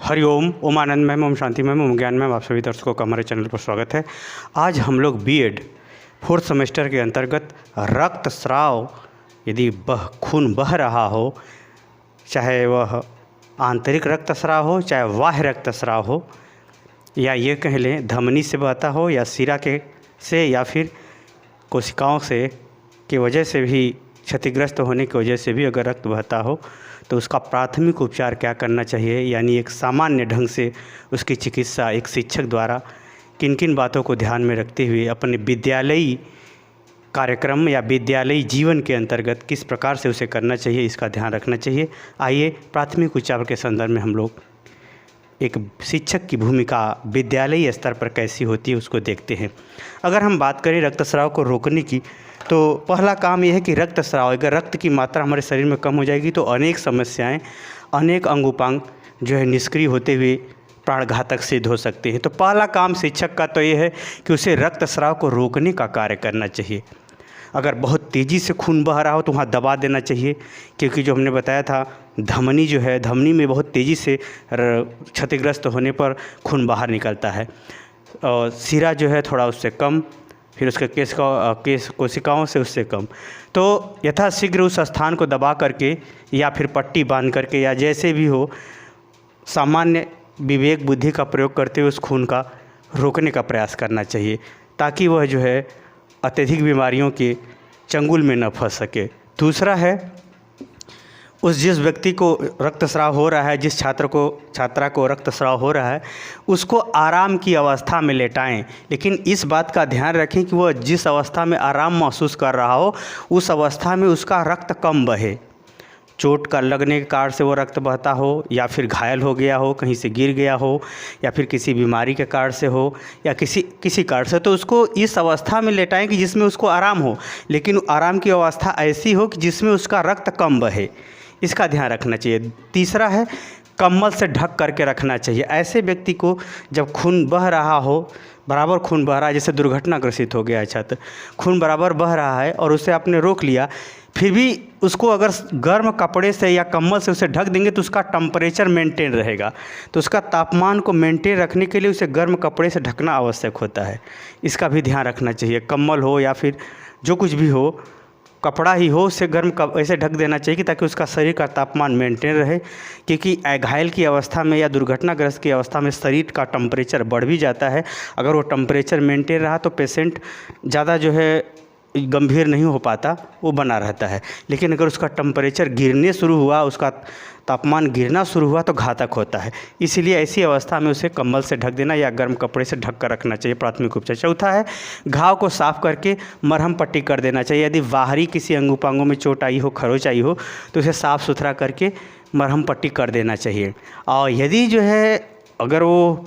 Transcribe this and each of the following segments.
हरिओम, ओम आनंद ma'am, Om Shanti ma'am, ओम ज्ञान ma'am, आप सभी दर्शकों का हमारे चैनल पर स्वागत है। आज हम लोग बीएड फोर्थ सेमेस्टर के अंतर्गत रक्तस्राव, यदि खून बह रहा हो, चाहे वह आंतरिक रक्तस्राव हो चाहे बाह्य रक्तस्राव हो, या ये कह लें धमनी से बहता हो या सिरा के से या फिर कोशिकाओं से की वजह से भी क्षतिग्रस्त होने की वजह से भी अगर रक्त बहता हो तो उसका प्राथमिक उपचार क्या करना चाहिए, यानी एक सामान्य ढंग से उसकी चिकित्सा एक शिक्षक द्वारा किन किन बातों को ध्यान में रखते हुए अपने विद्यालयी कार्यक्रम या विद्यालयी जीवन के अंतर्गत किस प्रकार से उसे करना चाहिए, इसका ध्यान रखना चाहिए। आइए प्राथमिक उपचार के संदर्भ में हम लोग एक शिक्षक की भूमिका विद्यालयी स्तर पर कैसी होती है उसको देखते हैं। अगर हम बात करें रक्तस्राव को रोकने की, तो पहला काम यह है कि रक्तस्राव, अगर रक्त की मात्रा हमारे शरीर में कम हो जाएगी तो अनेक समस्याएं, अनेक अंगोपांग जो है निष्क्रिय होते हुए प्राणघातक सिद्ध हो सकते हैं। तो पहला काम शिक्षक का तो ये है कि उसे रक्तस्राव को रोकने का कार्य करना चाहिए। अगर बहुत तेज़ी से खून बह रहा हो तो वहाँ दबा देना चाहिए, क्योंकि जो हमने बताया था धमनी जो है, धमनी में बहुत तेज़ी से क्षतिग्रस्त होने पर खून बाहर निकलता है। और सिरा जो है थोड़ा उससे कम, फिर उसके केश कोशिकाओं से उससे कम। तो यथाशीघ्र उस स्थान को दबा करके या फिर पट्टी बांध करके या जैसे भी हो, सामान्य विवेक बुद्धि का प्रयोग करते हुए उस खून का रोकने का प्रयास करना चाहिए, ताकि वह जो है अत्यधिक बीमारियों के चंगुल में न फंस सके। दूसरा है, जिस व्यक्ति को रक्तस्राव हो रहा है, जिस छात्रा को रक्तस्राव हो रहा है, उसको आराम की अवस्था में लेटाएं। लेकिन इस बात का ध्यान रखें कि वह जिस अवस्था में आराम महसूस कर रहा हो उस अवस्था में उसका रक्त कम बहे। चोट का लगने के कारण से वो रक्त बहता हो, या फिर घायल हो गया हो, कहीं से गिर गया हो, या फिर किसी बीमारी के कारण से हो, या किसी कारण से, तो उसको इस अवस्था में लेटाएं कि जिसमें उसको आराम हो, लेकिन आराम की अवस्था ऐसी हो कि जिसमें उसका रक्त कम बहे। इसका ध्यान रखना चाहिए। तीसरा है, कंबल से ढक करके रखना चाहिए। ऐसे व्यक्ति को जब खून बह रहा हो, बराबर खून बह रहा है, जैसे दुर्घटनाग्रसित हो गया छात्र, खून बराबर बह रहा है और उसे आपने रोक लिया, फिर भी उसको अगर गर्म कपड़े से या कंबल से उसे ढक देंगे तो उसका टेम्परेचर मेंटेन रहेगा। तो उसका तापमान को मेंटेन रखने के लिए उसे गर्म कपड़े से ढकना आवश्यक होता है। इसका भी ध्यान रखना चाहिए। कंबल हो या फिर जो कुछ भी हो, कपड़ा ही हो, उसे गर्म ऐसे ढक देना चाहिए कि ताकि उसका शरीर का तापमान मेंटेन रहे। क्योंकि घायल की अवस्था में या दुर्घटनाग्रस्त की अवस्था में शरीर का टेम्परेचर बढ़ भी जाता है। अगर वो टेम्परेचर मेंटेन रहा तो पेशेंट ज़्यादा जो है गंभीर नहीं हो पाता, वो बना रहता है। लेकिन अगर उसका टेम्परेचर गिरने शुरू हुआ, उसका तापमान गिरना शुरू हुआ तो घातक होता है। इसीलिए ऐसी अवस्था में उसे कंबल से ढक देना या गर्म कपड़े से ढक कर रखना चाहिए, प्राथमिक उपचार। चौथा है, घाव को साफ करके मरहम पट्टी कर देना चाहिए। यदि बाहरी किसी अंगोपांगों में चोट आई हो, खरोच आई हो, तो उसे साफ़ सुथरा करके मरहम पट्टी कर देना चाहिए। और यदि जो है अगर वो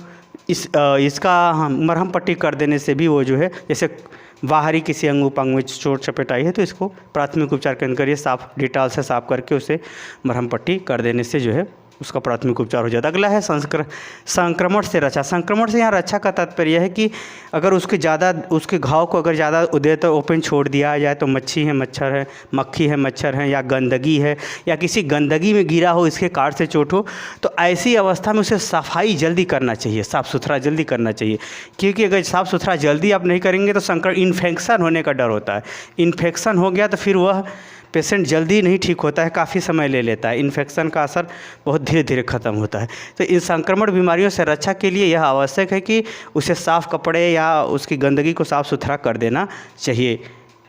इसका मरहम पट्टी कर देने से भी वो जो है, जैसे बाहरी किसी अंग उपांग में चोट चपेट आई है, तो इसको प्राथमिक उपचार के अंदर ये साफ डिटॉल से साफ करके उसे मरहम पट्टी कर देने से जो है उसका प्राथमिक उपचार हो जाता है। अगला है संक्रमण से रक्षा। संक्रमण से यहाँ रक्षा का तात्पर्य है कि अगर उसके घाव को अगर ज़्यादा देर तक ओपन छोड़ दिया जाए तो मच्छी है, मच्छर है, मक्खी है, मच्छर है, या गंदगी है, या किसी गंदगी में गिरा हो, इसके कारण से चोट हो, तो ऐसी अवस्था में उसे सफाई जल्दी करना चाहिए, साफ़ सुथरा जल्दी करना चाहिए। क्योंकि अगर साफ़ सुथरा जल्दी आप नहीं करेंगे तो इन्फेक्शन होने का डर होता है। इन्फेक्शन हो गया तो फिर वह पेशेंट जल्दी नहीं ठीक होता है, काफ़ी समय ले लेता है। इन्फेक्शन का असर बहुत धीरे धीरे ख़त्म होता है। तो इन संक्रमण बीमारियों से रक्षा के लिए यह आवश्यक है कि उसे साफ़ कपड़े या उसकी गंदगी को साफ़ सुथरा कर देना चाहिए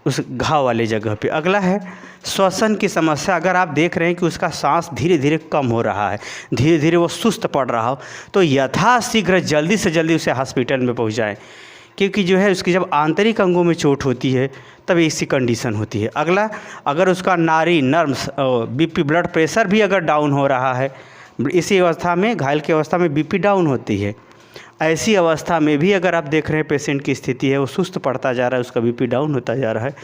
उस घाव वाले जगह पे। अगला है श्वसन की समस्या। अगर आप देख रहे हैं कि उसका सांस धीरे धीरे कम हो रहा है, धीरे धीरे वो सुस्त पड़ रहा हो, तो यथाशीघ्र जल्दी से जल्दी उसे हॉस्पिटल में पहुँचाएँ। क्योंकि जो है उसकी जब आंतरिक अंगों में चोट होती है तब ऐसी कंडीशन होती है। अगला, अगर उसका नाड़ी नर्व्स बीपी ब्लड प्रेशर भी अगर डाउन हो रहा है, इसी अवस्था में, घायल की अवस्था में बीपी डाउन होती है, ऐसी अवस्था में भी अगर आप देख रहे हैं पेशेंट की स्थिति है, वो सुस्त पड़ता जा रहा है, उसका बीपी डाउन होता जा रहा है,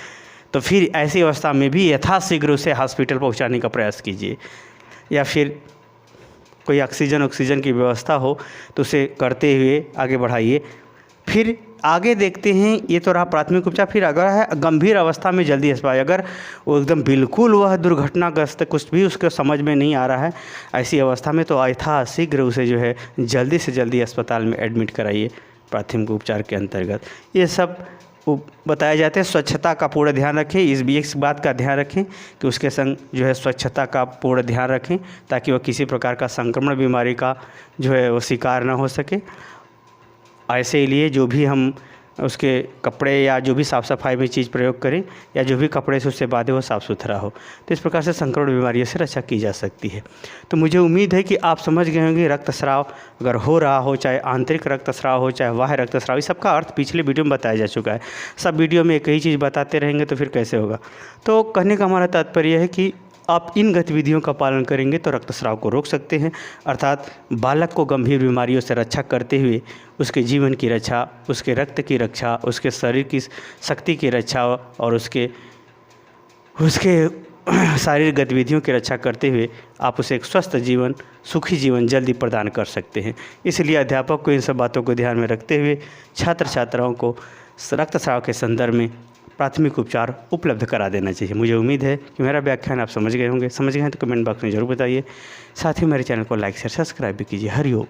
तो फिर ऐसी अवस्था में भी यथाशीघ्र उसे हॉस्पिटल पहुँचाने का प्रयास कीजिए। या फिर कोई ऑक्सीजन की व्यवस्था हो तो उसे करते हुए आगे बढ़ाइए। फिर आगे देखते हैं, ये तो रहा प्राथमिक उपचार। फिर अगर है गंभीर अवस्था में जल्दी अस्पताल, अगर वो एकदम बिल्कुल वह दुर्घटनाग्रस्त, कुछ भी उसके समझ में नहीं आ रहा है, ऐसी अवस्था में तो यथाशीघ्र उसे जो है जल्दी से जल्दी अस्पताल में एडमिट कराइए प्राथमिक उपचार के अंतर्गत। ये सब बताए जाते हैं। स्वच्छता का पूरा ध्यान रखें, इस बात का ध्यान रखें कि उसके संग जो है स्वच्छता का पूरा ध्यान रखें, ताकि वह किसी प्रकार का संक्रमण बीमारी का जो है वो शिकार ना हो सके। ऐसे लिए जो भी हम उसके कपड़े या जो भी साफ़ सफाई में चीज़ प्रयोग करें, या जो भी कपड़े से उससे बांधे वो साफ़ सुथरा हो, तो इस प्रकार से संक्रमण बीमारियों से रक्षा की जा सकती है। तो मुझे उम्मीद है कि आप समझ गए होंगे रक्तस्राव अगर हो रहा हो, चाहे आंतरिक रक्तस्राव हो चाहे बाह्य रक्तस्राव, इस सबका अर्थ पिछले वीडियो में बताया जा चुका है। सब वीडियो में एक ही चीज़ बताते रहेंगे तो फिर कैसे होगा। तो कहने का हमारा तात्पर्य है कि आप इन गतिविधियों का पालन करेंगे तो रक्तस्राव को रोक सकते हैं, अर्थात बालक को गंभीर बीमारियों से रक्षा करते हुए उसके जीवन की रक्षा, उसके रक्त की रक्षा, उसके शरीर की शक्ति की रक्षा और उसके शारीरिक गतिविधियों की रक्षा करते हुए आप उसे एक स्वस्थ जीवन, सुखी जीवन जल्दी प्रदान कर सकते हैं। इसलिए अध्यापक को इन सब बातों को ध्यान में रखते हुए छात्र छात्राओं को रक्तस्राव के संदर्भ में प्राथमिक उपचार उपलब्ध करा देना चाहिए। मुझे उम्मीद है कि मेरा व्याख्यान आप समझ गए होंगे। समझ गए हैं तो कमेंट बॉक्स में ज़रूर बताइए। साथ ही मेरे चैनल को लाइक शेयर सब्सक्राइब भी कीजिए। हरिओम।